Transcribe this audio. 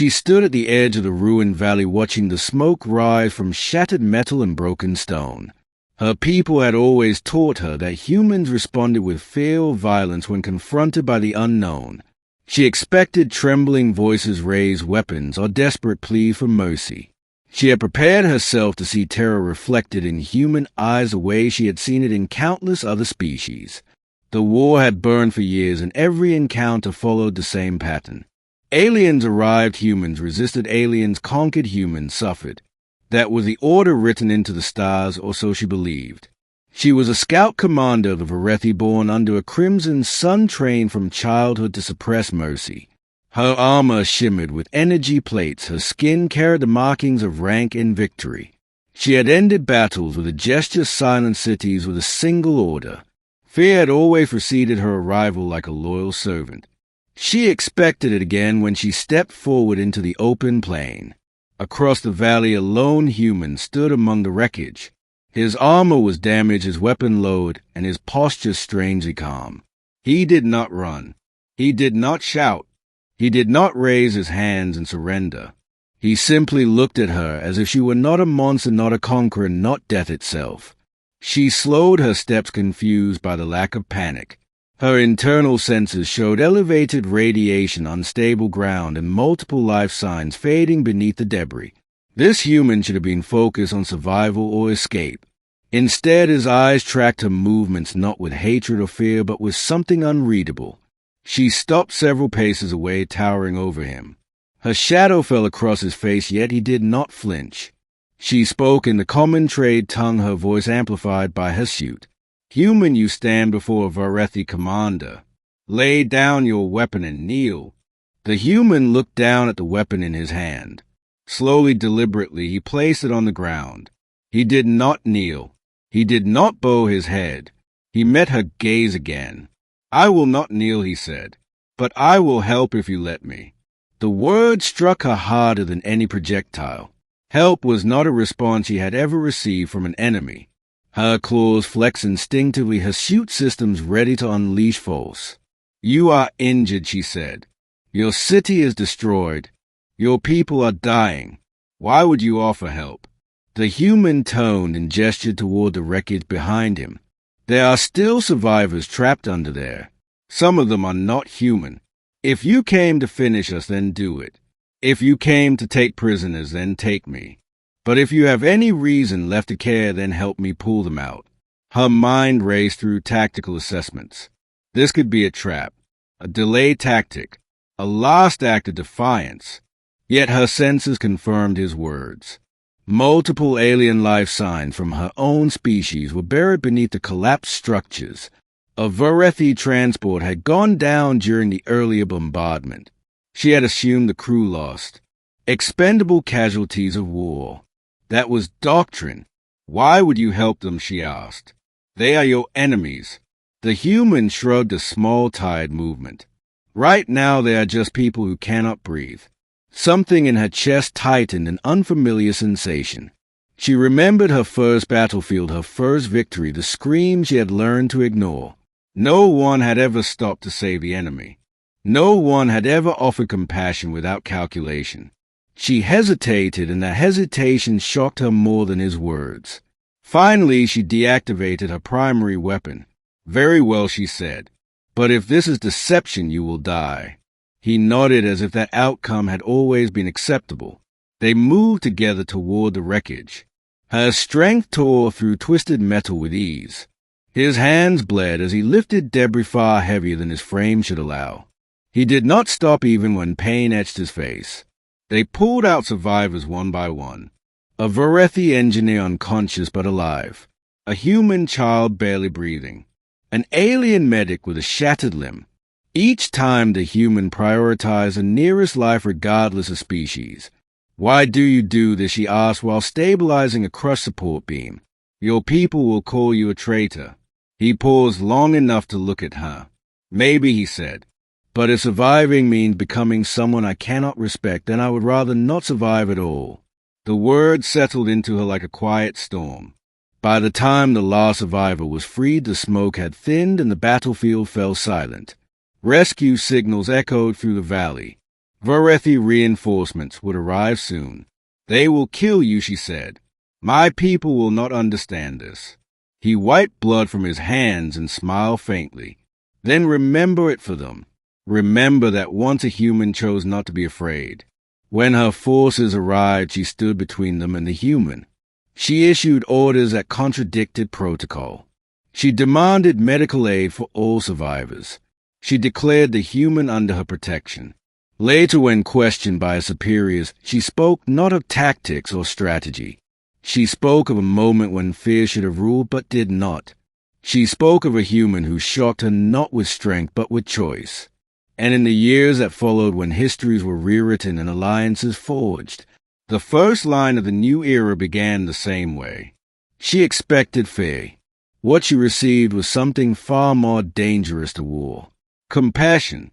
She stood at the edge of the ruined valley watching the smoke rise from shattered metal and broken stone. Her people had always taught her that humans responded with fear or violence when confronted by the unknown. She expected trembling voices raise weapons or desperate plea for mercy. She had prepared herself to see terror reflected in human eyes the way she had seen it in countless other species. The war had burned for years, and every encounter followed the same pattern. Aliens arrived, humans resisted, aliens conquered, humans suffered. That was the order written into the stars, or so she believed. She was a scout commander of the Varethi, born under a crimson sun, trained from childhood to suppress mercy. Her armor shimmered with energy plates, her skin carried the markings of rank and victory. She had ended battles with a gesture, silenced cities with a single order. Fear had always preceded her arrival like a loyal servant. She expected it again when she stepped forward into the open plain. Across the valley, a lone human stood among the wreckage. His armor was damaged, his weapon lowered, and his posture strangely calm. He did not run. He did not shout. He did not raise his hands in surrender. He simply looked at her as if she were not a monster, not a conqueror, not death itself. She slowed her steps, confused by the lack of panic. Her internal senses showed elevated radiation, unstable ground, and multiple life signs fading beneath the debris. This human should have been focused on survival or escape. Instead, his eyes tracked her movements not with hatred or fear, but with something unreadable. She stopped several paces away, towering over him. Her shadow fell across his face, yet he did not flinch. She spoke in the common trade tongue, her voice amplified by her suit. "Human, you stand before a Varethi commander. Lay down your weapon and kneel." The human looked down at the weapon in his hand. Slowly, deliberately, he placed it on the ground. He did not kneel. He did not bow his head. He met her gaze again. "I will not kneel," he said, "but I will help if you let me." The word struck her harder than any projectile. Help was not a response she had ever received from an enemy. Her claws flexed instinctively, her suit systems ready to unleash force. "You are injured," she said. "Your city is destroyed. Your people are dying. Why would you offer help?" The human toned and gestured toward the wreckage behind him. "There are still survivors trapped under there. Some of them are not human. If you came to finish us, then do it. If you came to take prisoners, then take me. But if you have any reason left to care, then help me pull them out." Her mind raced through tactical assessments. This could be a trap, a delay tactic, a last act of defiance. Yet her senses confirmed his words. Multiple alien life signs from her own species were buried beneath the collapsed structures. A Varethi transport had gone down during the earlier bombardment. She had assumed the crew lost. Expendable casualties of war. That was doctrine. "Why would you help them?" she asked. "They are your enemies." The human shrugged, a small tired movement. "Right now they are just people who cannot breathe." Something in her chest tightened, an unfamiliar sensation. She remembered her first battlefield, her first victory, the scream she had learned to ignore. No one had ever stopped to save the enemy. No one had ever offered compassion without calculation. She hesitated, and the hesitation shocked her more than his words. Finally, she deactivated her primary weapon. "Very well," she said. "But if this is deception, you will die." He nodded as if that outcome had always been acceptable. They moved together toward the wreckage. Her strength tore through twisted metal with ease. His hands bled as he lifted debris far heavier than his frame should allow. He did not stop even when pain etched his face. They pulled out survivors one by one. A Varethi engineer unconscious but alive. A human child barely breathing. An alien medic with a shattered limb. Each time the human prioritized the nearest life regardless of species. "Why do you do this?" she asked while stabilizing a crushed support beam. "Your people will call you a traitor." He paused long enough to look at her. "Maybe," he said. "But if surviving means becoming someone I cannot respect, then I would rather not survive at all." The word settled into her like a quiet storm. By the time the last survivor was freed, the smoke had thinned and the battlefield fell silent. Rescue signals echoed through the valley. Varethi reinforcements would arrive soon. They will kill you, she said. My people will not understand this. He wiped blood from his hands and smiled faintly. Then remember it for them. Remember that once a human chose not to be afraid. When her forces arrived, she stood between them and the human. She issued orders that contradicted protocol. She demanded medical aid for all survivors. She declared the human under her protection. Later, when questioned by her superiors, she spoke not of tactics or strategy. She spoke of a moment when fear should have ruled but did not. She spoke of a human who shocked her not with strength but with choice. And in the years that followed, when histories were rewritten and alliances forged, the first line of the new era began the same way. She expected fear. What she received was something far more dangerous to war: compassion.